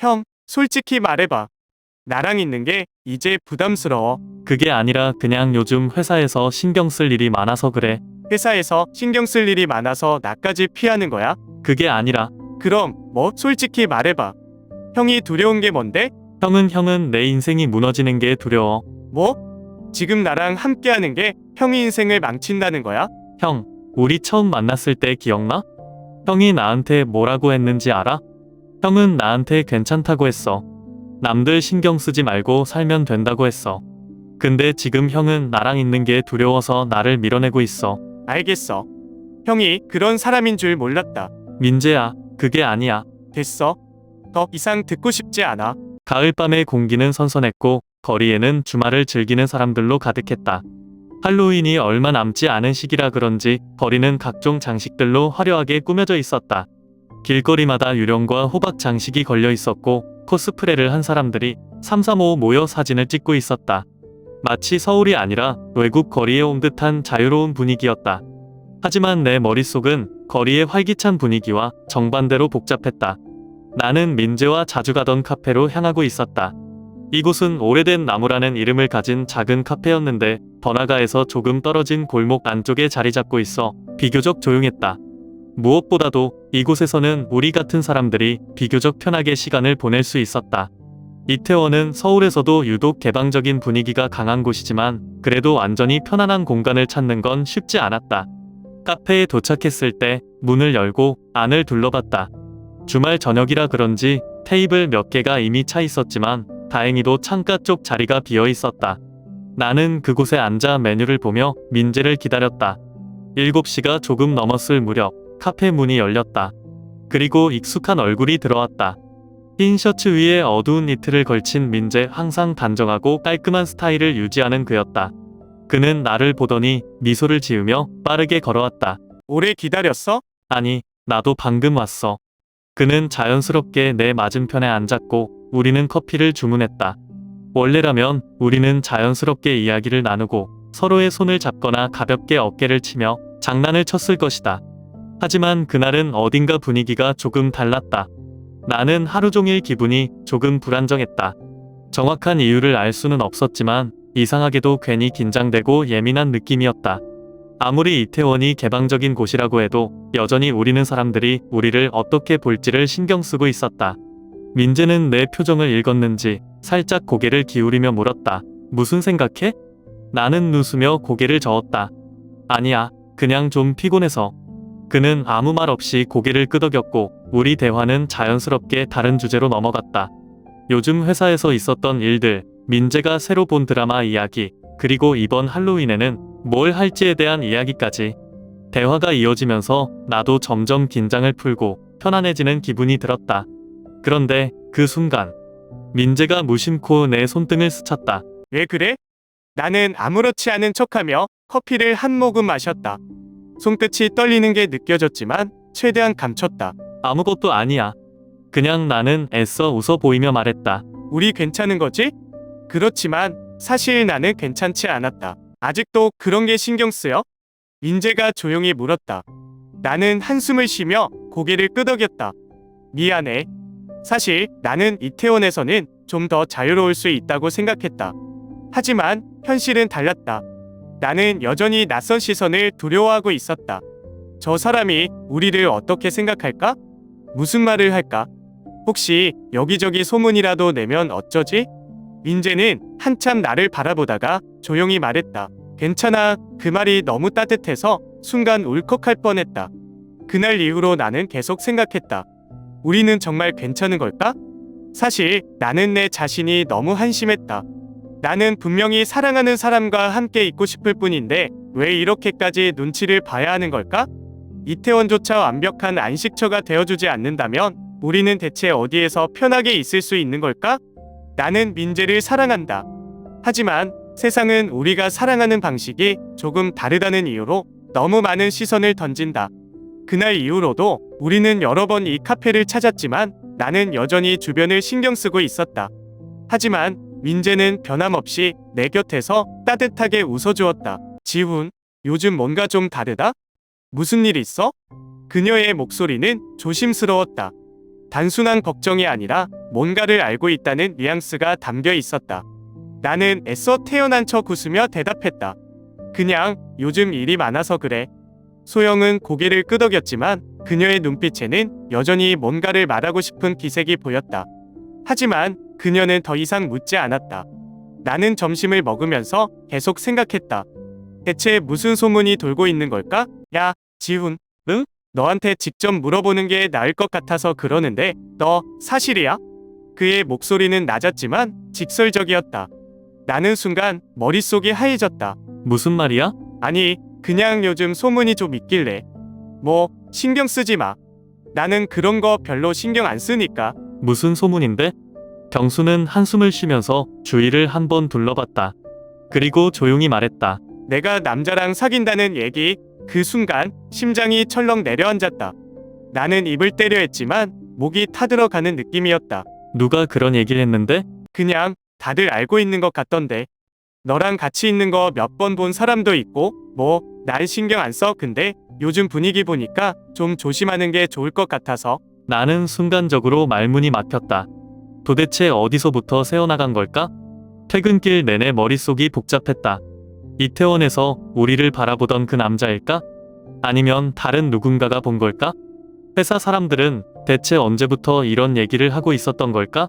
형, 솔직히 말해봐. 나랑 있는 게 이제 부담스러워. 그게 아니라 그냥 요즘 회사에서 신경 쓸 일이 많아서 그래. 회사에서 신경 쓸 일이 많아서 나까지 피하는 거야? 그게 아니라 그럼 뭐 솔직히 말해봐. 형이 두려운 게 뭔데? 형은 내 인생이 무너지는 게 두려워. 뭐? 지금 나랑 함께하는 게 형이 인생을 망친다는 거야? 형, 우리 처음 만났을 때 기억나? 형이 나한테 뭐라고 했는지 알아? 형은 나한테 괜찮다고 했어. 남들 신경 쓰지 말고 살면 된다고 했어. 근데 지금 형은 나랑 있는 게 두려워서 나를 밀어내고 있어. 알겠어. 형이 그런 사람인 줄 몰랐다. 민재야, 그게 아니야. 됐어. 더 이상 듣고 싶지 않아. 가을밤의 공기는 선선했고 거리에는 주말을 즐기는 사람들로 가득했다. 할로윈이 얼마 남지 않은 시기라 그런지 거리는 각종 장식들로 화려하게 꾸며져 있었다. 길거리마다 유령과 호박 장식이 걸려 있었고 코스프레를 한 사람들이 335 모여 사진을 찍고 있었다. 마치 서울이 아니라 외국 거리에 온 듯한 자유로운 분위기였다. 하지만 내 머릿속은 거리의 활기찬 분위기와 정반대로 복잡했다. 나는 민재와 자주 가던 카페로 향하고 있었다. 이곳은 오래된 나무라는 이름을 가진 작은 카페였는데 번화가에서 조금 떨어진 골목 안쪽에 자리 잡고 있어 비교적 조용했다. 무엇보다도 이곳에서는 우리 같은 사람들이 비교적 편하게 시간을 보낼 수 있었다. 이태원은 서울에서도 유독 개방적인 분위기가 강한 곳이지만 그래도 완전히 편안한 공간을 찾는 건 쉽지 않았다. 카페에 도착했을 때 문을 열고 안을 둘러봤다. 주말 저녁이라 그런지 테이블 몇 개가 이미 차 있었지만 다행히도 창가 쪽 자리가 비어 있었다. 나는 그곳에 앉아 메뉴를 보며 민재를 기다렸다. 7시가 조금 넘었을 무렵 카페 문이 열렸다. 그리고 익숙한 얼굴이 들어왔다. 흰 셔츠 위에 어두운 니트를 걸친 민재, 항상 단정하고 깔끔한 스타일을 유지하는 그였다. 그는 나를 보더니 미소를 지으며 빠르게 걸어왔다. 오래 기다렸어? 아니, 나도 방금 왔어. 그는 자연스럽게 내 맞은편에 앉았고 우리는 커피를 주문했다. 원래라면 우리는 자연스럽게 이야기를 나누고 서로의 손을 잡거나 가볍게 어깨를 치며 장난을 쳤을 것이다. 하지만 그날은 어딘가 분위기가 조금 달랐다. 나는 하루 종일 기분이 조금 불안정했다. 정확한 이유를 알 수는 없었지만 이상하게도 괜히 긴장되고 예민한 느낌이었다. 아무리 이태원이 개방적인 곳이라고 해도 여전히 우리는 사람들이 우리를 어떻게 볼지를 신경 쓰고 있었다. 민재는 내 표정을 읽었는지 살짝 고개를 기울이며 물었다. 무슨 생각해? 나는 웃으며 고개를 저었다. 아니야, 그냥 좀 피곤해서. 그는 아무 말 없이 고개를 끄덕였고 우리 대화는 자연스럽게 다른 주제로 넘어갔다. 요즘 회사에서 있었던 일들, 민재가 새로 본 드라마 이야기, 그리고 이번 할로윈에는 뭘 할지에 대한 이야기까지. 대화가 이어지면서 나도 점점 긴장을 풀고 편안해지는 기분이 들었다. 그런데 그 순간 민재가 무심코 내 손등을 스쳤다. 왜 그래? 나는 아무렇지 않은 척하며 커피를 한 모금 마셨다. 손끝이 떨리는 게 느껴졌지만 최대한 감췄다. 아무것도 아니야. 그냥 나는 애써 웃어 보이며 말했다. 우리 괜찮은 거지? 그렇지만 사실 나는 괜찮지 않았다. 아직도 그런 게 신경 쓰여? 민재가 조용히 물었다. 나는 한숨을 쉬며 고개를 끄덕였다. 미안해. 사실 나는 이태원에서는 좀 더 자유로울 수 있다고 생각했다. 하지만 현실은 달랐다. 나는 여전히 낯선 시선을 두려워하고 있었다. 저 사람이 우리를 어떻게 생각할까? 무슨 말을 할까? 혹시 여기저기 소문이라도 내면 어쩌지? 민재는 한참 나를 바라보다가 조용히 말했다. 괜찮아. 그 말이 너무 따뜻해서 순간 울컥할 뻔했다. 그날 이후로 나는 계속 생각했다. 우리는 정말 괜찮은 걸까? 사실 나는 내 자신이 너무 한심했다. 나는 분명히 사랑하는 사람과 함께 있고 싶을 뿐인데 왜 이렇게까지 눈치를 봐야 하는 걸까? 이태원조차 완벽한 안식처가 되어주지 않는다면 우리는 대체 어디에서 편하게 있을 수 있는 걸까? 나는 민재를 사랑한다. 하지만 세상은 우리가 사랑하는 방식이 조금 다르다는 이유로 너무 많은 시선을 던진다. 그날 이후로도 우리는 여러 번 이 카페를 찾았지만 나는 여전히 주변을 신경 쓰고 있었다. 하지만 민재는 변함없이 내 곁에서 따뜻하게 웃어주었다. 지훈, 요즘 뭔가 좀 다르다? 무슨 일 있어? 그녀의 목소리는 조심스러웠다. 단순한 걱정이 아니라 뭔가를 알고 있다는 뉘앙스가 담겨 있었다. 나는 애써 태어난 척 웃으며 대답했다. 그냥 요즘 일이 많아서 그래. 소영은 고개를 끄덕였지만 그녀의 눈빛에는 여전히 뭔가를 말하고 싶은 기색이 보였다. 하지만 그녀는 더 이상 묻지 않았다. 나는 점심을 먹으면서 계속 생각했다. 대체 무슨 소문이 돌고 있는 걸까? 야, 지훈. 응? 너한테 직접 물어보는 게 나을 것 같아서 그러는데 너 사실이야? 그의 목소리는 낮았지만 직설적이었다. 나는 순간 머릿속이 하얘졌다. 무슨 말이야? 아니, 그냥 요즘 소문이 좀 있길래. 뭐 신경 쓰지 마. 나는 그런 거 별로 신경 안 쓰니까. 무슨 소문인데? 경수는 한숨을 쉬면서 주위를 한번 둘러봤다. 그리고 조용히 말했다. 내가 남자랑 사귄다는 얘기. 그 순간 심장이 철렁 내려앉았다. 나는 입을 때려 했지만 목이 타들어가는 느낌이었다. 누가 그런 얘기를 했는데? 그냥 다들 알고 있는 것 같던데. 너랑 같이 있는 거 몇 번 본 사람도 있고 뭐 난 신경 안 써. 근데 요즘 분위기 보니까 좀 조심하는 게 좋을 것 같아서. 나는 순간적으로 말문이 막혔다. 도대체 어디서부터 새어나간 걸까? 퇴근길 내내 머릿속이 복잡했다. 이태원에서 우리를 바라보던 그 남자일까? 아니면 다른 누군가가 본 걸까? 회사 사람들은 대체 언제부터 이런 얘기를 하고 있었던 걸까?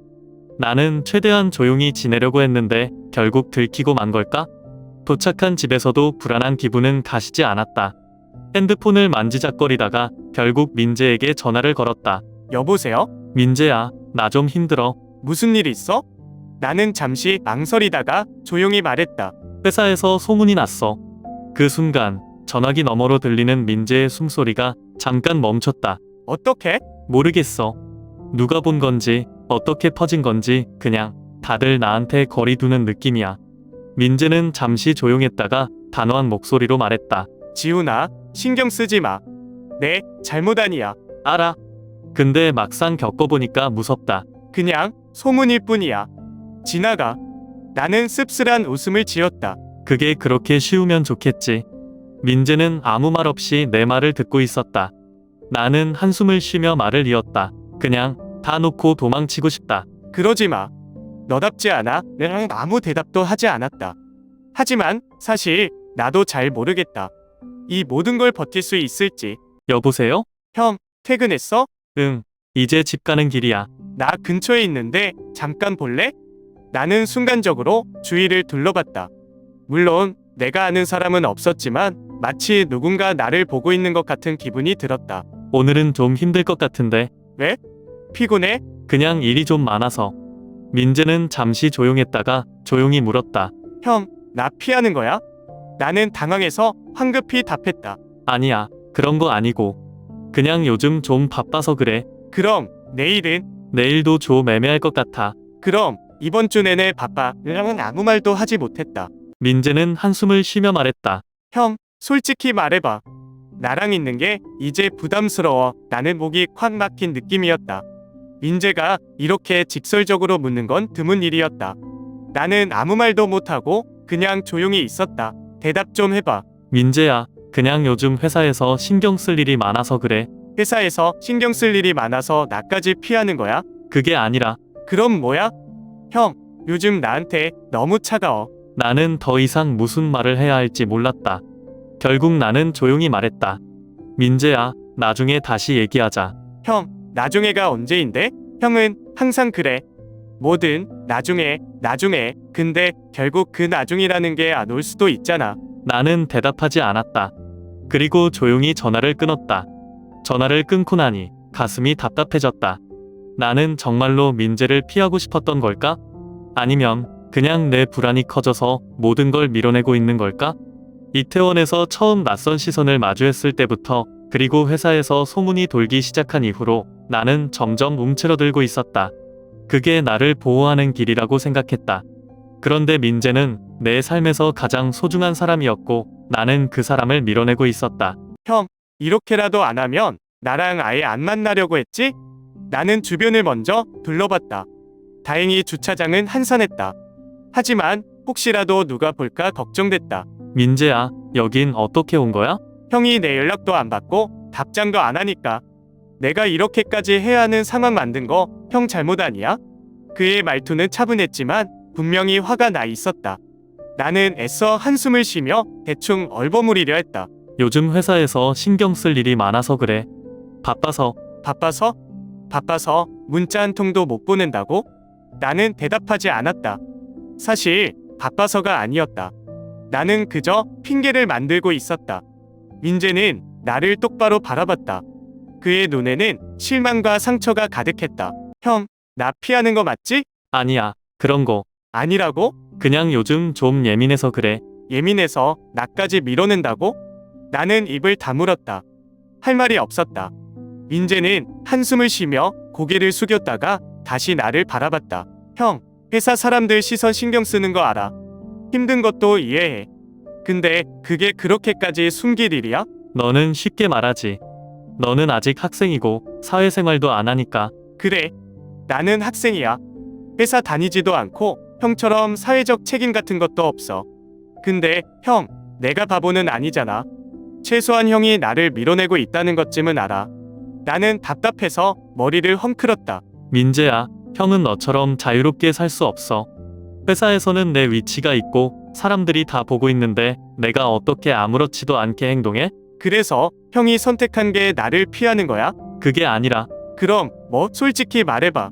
나는 최대한 조용히 지내려고 했는데 결국 들키고 만 걸까? 도착한 집에서도 불안한 기분은 가시지 않았다. 핸드폰을 만지작거리다가 결국 민재에게 전화를 걸었다. 여보세요? 민재야, 나 좀 힘들어. 무슨 일 있어? 나는 잠시 망설이다가 조용히 말했다. 회사에서 소문이 났어. 그 순간 전화기 너머로 들리는 민재의 숨소리가 잠깐 멈췄다. 어떻게? 모르겠어. 누가 본 건지 어떻게 퍼진 건지 그냥 다들 나한테 거리 두는 느낌이야. 민재는 잠시 조용했다가 단호한 목소리로 말했다. 지훈아, 신경 쓰지 마. 내 잘못 아니야. 알아. 근데 막상 겪어보니까 무섭다. 그냥 소문일 뿐이야. 지나가. 나는 씁쓸한 웃음을 지었다. 그게 그렇게 쉬우면 좋겠지. 민재는 아무 말 없이 내 말을 듣고 있었다. 나는 한숨을 쉬며 말을 이었다. 그냥 다 놓고 도망치고 싶다. 그러지 마. 너답지 않아. 내랑 아무 대답도 하지 않았다. 하지만 사실 나도 잘 모르겠다. 이 모든 걸 버틸 수 있을지. 여보세요? 형, 퇴근했어? 응. 이제 집 가는 길이야. 나 근처에 있는데 잠깐 볼래? 나는 순간적으로 주위를 둘러봤다. 물론 내가 아는 사람은 없었지만 마치 누군가 나를 보고 있는 것 같은 기분이 들었다. 오늘은 좀 힘들 것 같은데. 왜? 피곤해? 그냥 일이 좀 많아서. 민재는 잠시 조용했다가 조용히 물었다. 형, 나 피하는 거야? 나는 당황해서 황급히 답했다. 아니야. 그런 거 아니고. 그냥 요즘 좀 바빠서 그래. 그럼 내일은? 내일도 좀 애매할 것 같아. 그럼 이번 주 내내 바빠. 랑은 아무 말도 하지 못했다. 민재는 한숨을 쉬며 말했다. 형, 솔직히 말해봐. 나랑 있는 게 이제 부담스러워. 나는 목이 콱 막힌 느낌이었다. 민재가 이렇게 직설적으로 묻는 건 드문 일이었다. 나는 아무 말도 못하고 그냥 조용히 있었다. 대답 좀 해봐. 민재야, 그냥 요즘 회사에서 신경 쓸 일이 많아서 그래. 회사에서 신경 쓸 일이 많아서 나까지 피하는 거야? 그게 아니라 그럼 뭐야? 형, 요즘 나한테 너무 차가워. 나는 더 이상 무슨 말을 해야 할지 몰랐다. 결국 나는 조용히 말했다. 민재야, 나중에 다시 얘기하자. 형, 나중에가 언제인데? 형은 항상 그래. 뭐든 나중에. 근데 결국 그 나중이라는 게 안 올 수도 있잖아. 나는 대답하지 않았다. 그리고 조용히 전화를 끊었다. 전화를 끊고 나니 가슴이 답답해졌다. 나는 정말로 민재를 피하고 싶었던 걸까? 아니면 그냥 내 불안이 커져서 모든 걸 밀어내고 있는 걸까? 이태원에서 처음 낯선 시선을 마주했을 때부터, 그리고 회사에서 소문이 돌기 시작한 이후로 나는 점점 움츠러들고 있었다. 그게 나를 보호하는 길이라고 생각했다. 그런데 민재는 내 삶에서 가장 소중한 사람이었고 나는 그 사람을 밀어내고 있었다. 형, 이렇게라도 안 하면 나랑 아예 안 만나려고 했지? 나는 주변을 먼저 둘러봤다. 다행히 주차장은 한산했다. 하지만 혹시라도 누가 볼까 걱정됐다. 민재야, 여긴 어떻게 온 거야? 형이 내 연락도 안 받고 답장도 안 하니까. 내가 이렇게까지 해야 하는 상황 만든 거 형 잘못 아니야? 그의 말투는 차분했지만 분명히 화가 나 있었다. 나는 애써 한숨을 쉬며 대충 얼버무리려 했다. 요즘 회사에서 신경 쓸 일이 많아서 그래. 바빠서. 바빠서? 바빠서 문자 한 통도 못 보낸다고? 나는 대답하지 않았다. 사실 바빠서가 아니었다. 나는 그저 핑계를 만들고 있었다. 민재는 나를 똑바로 바라봤다. 그의 눈에는 실망과 상처가 가득했다. 형, 나 피하는 거 맞지? 아니야. 그런 거. 아니라고? 그냥 요즘 좀 예민해서 그래. 예민해서 나까지 밀어낸다고? 나는 입을 다물었다. 할 말이 없었다. 민재는 한숨을 쉬며 고개를 숙였다가 다시 나를 바라봤다. 형, 회사 사람들 시선 신경 쓰는 거 알아. 힘든 것도 이해해. 근데 그게 그렇게까지 숨길 일이야? 너는 쉽게 말하지. 너는 아직 학생이고 사회생활도 안 하니까. 그래. 나는 학생이야. 회사 다니지도 않고 형처럼 사회적 책임 같은 것도 없어. 근데 형, 내가 바보는 아니잖아. 최소한 형이 나를 밀어내고 있다는 것쯤은 알아. 나는 답답해서 머리를 헝클었다. 민재야, 형은 너처럼 자유롭게 살 수 없어. 회사에서는 내 위치가 있고 사람들이 다 보고 있는데 내가 어떻게 아무렇지도 않게 행동해? 그래서 형이 선택한 게 나를 피하는 거야? 그게 아니라 그럼 뭐 솔직히 말해봐.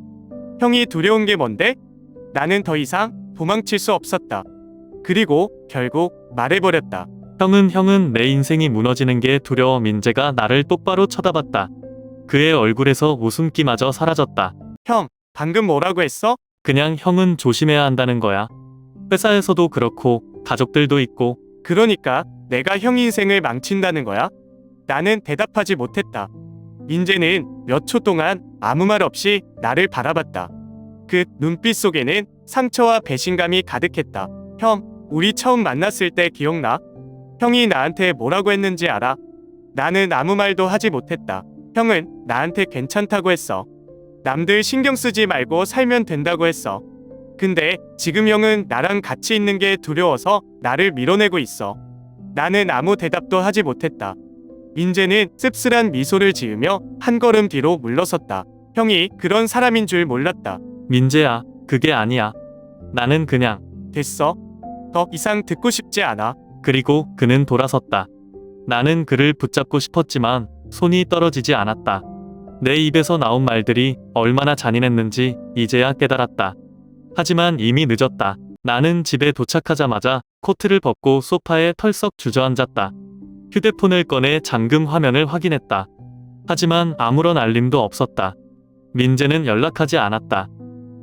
형이 두려운 게 뭔데? 나는 더 이상 도망칠 수 없었다. 그리고 결국 말해버렸다. 형은 내 인생이 무너지는 게 두려워. 민재가 나를 똑바로 쳐다봤다. 그의 얼굴에서 웃음기마저 사라졌다. 형, 방금 뭐라고 했어? 그냥 형은 조심해야 한다는 거야. 회사에서도 그렇고 가족들도 있고. 그러니까 내가 형 인생을 망친다는 거야? 나는 대답하지 못했다. 민재는 몇 초 동안 아무 말 없이 나를 바라봤다. 그 눈빛 속에는 상처와 배신감이 가득했다. 형, 우리 처음 만났을 때 기억나? 형이 나한테 뭐라고 했는지 알아? 나는 아무 말도 하지 못했다. 형은 나한테 괜찮다고 했어. 남들 신경 쓰지 말고 살면 된다고 했어. 근데 지금 형은 나랑 같이 있는 게 두려워서 나를 밀어내고 있어. 나는 아무 대답도 하지 못했다. 민재는 씁쓸한 미소를 지으며 한 걸음 뒤로 물러섰다. 형이 그런 사람인 줄 몰랐다. 민재야, 그게 아니야. 나는 그냥. 됐어. 더 이상 듣고 싶지 않아. 그리고 그는 돌아섰다. 나는 그를 붙잡고 싶었지만 손이 떨어지지 않았다. 내 입에서 나온 말들이 얼마나 잔인했는지 이제야 깨달았다. 하지만 이미 늦었다. 나는 집에 도착하자마자 코트를 벗고 소파에 털썩 주저앉았다. 휴대폰을 꺼내 잠금 화면을 확인했다. 하지만 아무런 알림도 없었다. 민재는 연락하지 않았다.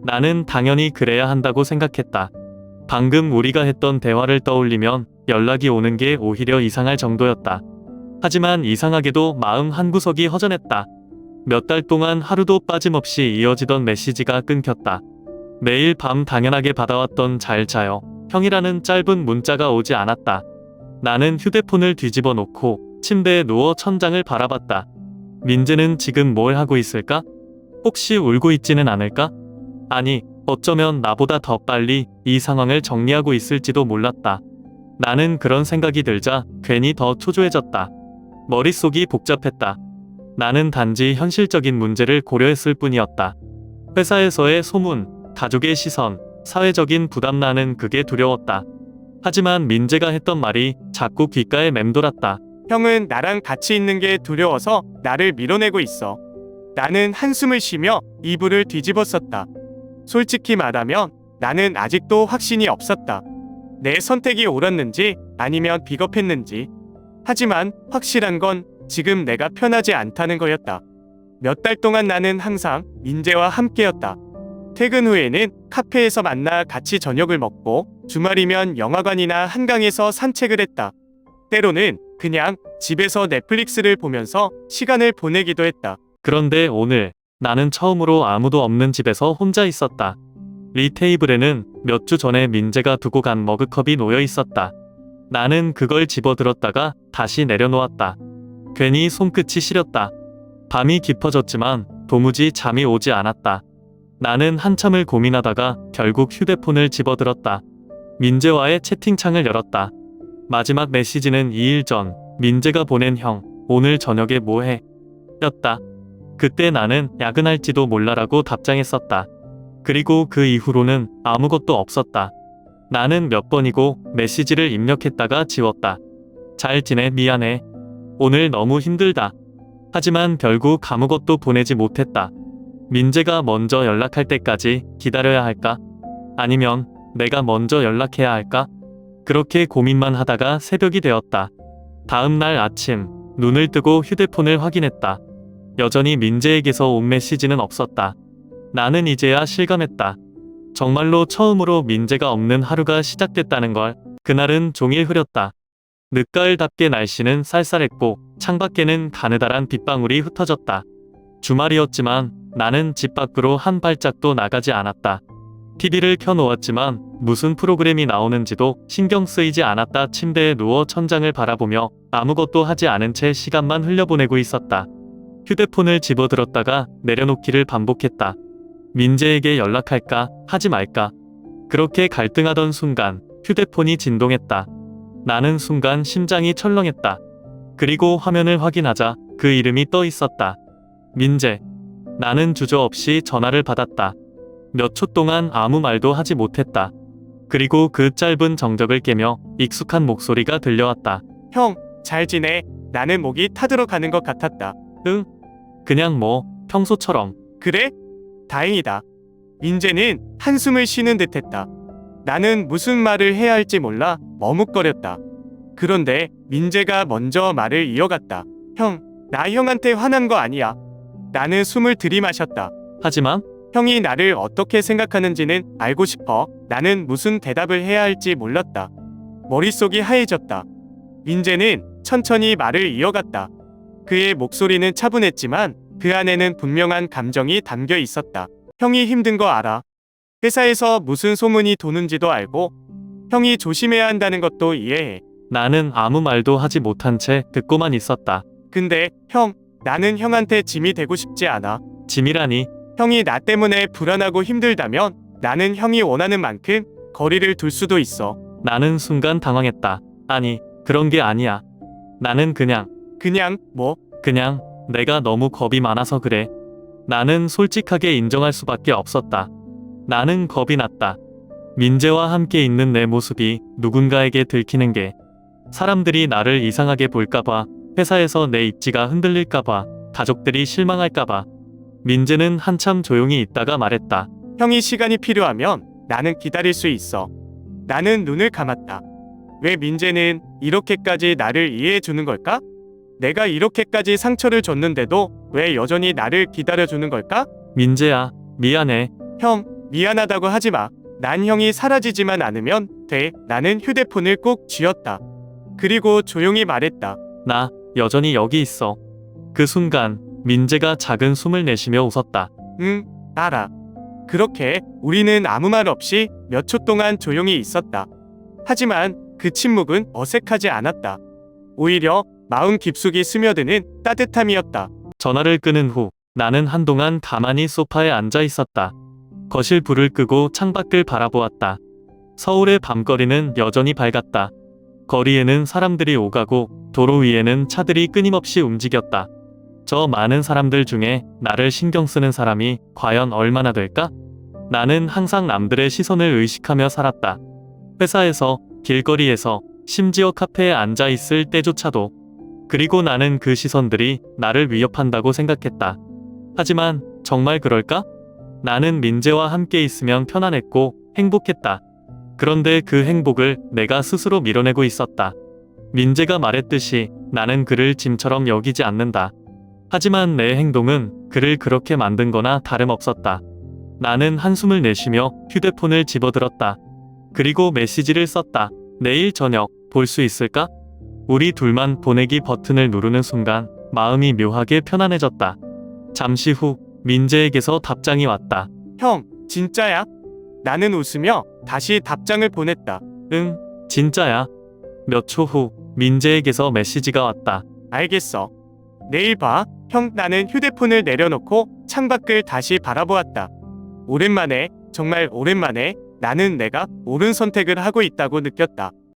나는 당연히 그래야 한다고 생각했다. 방금 우리가 했던 대화를 떠올리면 연락이 오는 게 오히려 이상할 정도였다. 하지만 이상하게도 마음 한구석이 허전했다. 몇 달 동안 하루도 빠짐없이 이어지던 메시지가 끊겼다. 매일 밤 당연하게 받아왔던 잘 자요, 형이라는 짧은 문자가 오지 않았다. 나는 휴대폰을 뒤집어 놓고 침대에 누워 천장을 바라봤다. 민재는 지금 뭘 하고 있을까? 혹시 울고 있지는 않을까? 아니, 어쩌면 나보다 더 빨리 이 상황을 정리하고 있을지도 몰랐다. 나는 그런 생각이 들자 괜히 더 초조해졌다. 머릿속이 복잡했다. 나는 단지 현실적인 문제를 고려했을 뿐이었다. 회사에서의 소문, 가족의 시선, 사회적인 부담, 나는 그게 두려웠다. 하지만 민재가 했던 말이 자꾸 귓가에 맴돌았다. 형은 나랑 같이 있는 게 두려워서 나를 밀어내고 있어. 나는 한숨을 쉬며 이불을 뒤집었었다. 솔직히 말하면 나는 아직도 확신이 없었다. 내 선택이 옳았는지 아니면 비겁했는지. 하지만 확실한 건 지금 내가 편하지 않다는 거였다. 몇 달 동안 나는 항상 민재와 함께였다. 퇴근 후에는 카페에서 만나 같이 저녁을 먹고 주말이면 영화관이나 한강에서 산책을 했다. 때로는 그냥 집에서 넷플릭스를 보면서 시간을 보내기도 했다. 그런데 오늘 나는 처음으로 아무도 없는 집에서 혼자 있었다. 리 테이블에는 몇 주 전에 민재가 두고 간 머그컵이 놓여 있었다. 나는 그걸 집어들었다가 다시 내려놓았다. 괜히 손끝이 시렸다. 밤이 깊어졌지만 도무지 잠이 오지 않았다. 나는 한참을 고민하다가 결국 휴대폰을 집어들었다. 민재와의 채팅창을 열었다. 마지막 메시지는 2일 전 민재가 보낸 "형, 오늘 저녁에 뭐해?" 였다. 그때 나는 야근할지도 몰라라고 답장했었다. 그리고 그 이후로는 아무것도 없었다. 나는 몇 번이고 메시지를 입력했다가 지웠다. 잘 지내, 미안해. 오늘 너무 힘들다. 하지만 결국 아무것도 보내지 못했다. 민재가 먼저 연락할 때까지 기다려야 할까? 아니면 내가 먼저 연락해야 할까? 그렇게 고민만 하다가 새벽이 되었다. 다음 날 아침, 눈을 뜨고 휴대폰을 확인했다. 여전히 민재에게서 온 메시지는 없었다. 나는 이제야 실감했다. 정말로 처음으로 민재가 없는 하루가 시작됐다는 걸. 그날은 종일 흐렸다. 늦가을답게 날씨는 쌀쌀했고 창밖에는 가느다란 빗방울이 흩어졌다. 주말이었지만 나는 집 밖으로 한 발짝도 나가지 않았다. TV를 켜놓았지만 무슨 프로그램이 나오는지도 신경 쓰이지 않았다. 침대에 누워 천장을 바라보며 아무것도 하지 않은 채 시간만 흘려보내고 있었다. 휴대폰을 집어들었다가 내려놓기를 반복했다. 민재에게 연락할까 하지 말까. 그렇게 갈등하던 순간 휴대폰이 진동했다. 나는 순간 심장이 철렁했다. 그리고 화면을 확인하자 그 이름이 떠 있었다. 민재. 나는 주저없이 전화를 받았다. 몇 초 동안 아무 말도 하지 못했다. 그리고 그 짧은 정적을 깨며 익숙한 목소리가 들려왔다. 형, 잘 지내? 나는 목이 타들어 가는 것 같았다. 응? 그냥 뭐 평소처럼. 그래? 다행이다. 민재는 한숨을 쉬는 듯했다. 나는 무슨 말을 해야 할지 몰라 머뭇거렸다. 그런데 민재가 먼저 말을 이어갔다. 형, 나 형한테 화난 거 아니야. 나는 숨을 들이마셨다. 하지만 형이 나를 어떻게 생각하는지는 알고 싶어. 나는 무슨 대답을 해야 할지 몰랐다. 머릿속이 하얘졌다. 민재는 천천히 말을 이어갔다. 그의 목소리는 차분했지만 그 안에는 분명한 감정이 담겨 있었다. 형이 힘든 거 알아. 회사에서 무슨 소문이 도는지도 알고 형이 조심해야 한다는 것도 이해해. 나는 아무 말도 하지 못한 채 듣고만 있었다. 근데 형, 나는 형한테 짐이 되고 싶지 않아. 짐이라니. 형이 나 때문에 불안하고 힘들다면 나는 형이 원하는 만큼 거리를 둘 수도 있어. 나는 순간 당황했다. 아니, 그런 게 아니야. 나는 그냥 뭐? 그냥 내가 너무 겁이 많아서 그래. 나는 솔직하게 인정할 수밖에 없었다. 나는 겁이 났다. 민재와 함께 있는 내 모습이 누군가에게 들키는 게, 사람들이 나를 이상하게 볼까봐, 회사에서 내 입지가 흔들릴까봐, 가족들이 실망할까봐. 민재는 한참 조용히 있다가 말했다. 형이 시간이 필요하면 나는 기다릴 수 있어. 나는 눈을 감았다. 왜 민재는 이렇게까지 나를 이해해 주는 걸까? 내가 이렇게까지 상처를 줬는데도 왜 여전히 나를 기다려주는 걸까? 민재야, 미안해. 형, 미안하다고 하지 마. 난 형이 사라지지만 않으면 돼. 나는 휴대폰을 꼭 쥐었다. 그리고 조용히 말했다. 나 여전히 여기 있어. 그 순간 민재가 작은 숨을 내쉬며 웃었다. 응, 알아. 그렇게 우리는 아무 말 없이 몇 초 동안 조용히 있었다. 하지만 그 침묵은 어색하지 않았다. 오히려 마음 깊숙이 스며드는 따뜻함이었다. 전화를 끊은 후 나는 한동안 가만히 소파에 앉아 있었다. 거실 불을 끄고 창밖을 바라보았다. 서울의 밤거리는 여전히 밝았다. 거리에는 사람들이 오가고 도로 위에는 차들이 끊임없이 움직였다. 저 많은 사람들 중에 나를 신경 쓰는 사람이 과연 얼마나 될까? 나는 항상 남들의 시선을 의식하며 살았다. 회사에서, 길거리에서, 심지어 카페에 앉아 있을 때조차도. 그리고 나는 그 시선들이 나를 위협한다고 생각했다. 하지만 정말 그럴까? 나는 민재와 함께 있으면 편안했고 행복했다. 그런데 그 행복을 내가 스스로 밀어내고 있었다. 민재가 말했듯이 나는 그를 짐처럼 여기지 않는다. 하지만 내 행동은 그를 그렇게 만든 거나 다름없었다. 나는 한숨을 내쉬며 휴대폰을 집어들었다. 그리고 메시지를 썼다. 내일 저녁 볼 수 있을까? 우리 둘만 보내기 버튼을 누르는 순간 마음이 묘하게 편안해졌다. 잠시 후 민재에게서 답장이 왔다. 형, 진짜야? 나는 웃으며 다시 답장을 보냈다. 응, 진짜야. 몇 초 후 민재에게서 메시지가 왔다. 알겠어. 내일 봐. 형, 나는 휴대폰을 내려놓고 창밖을 다시 바라보았다. 오랜만에, 정말 오랜만에 나는 내가 옳은 선택을 하고 있다고 느꼈다.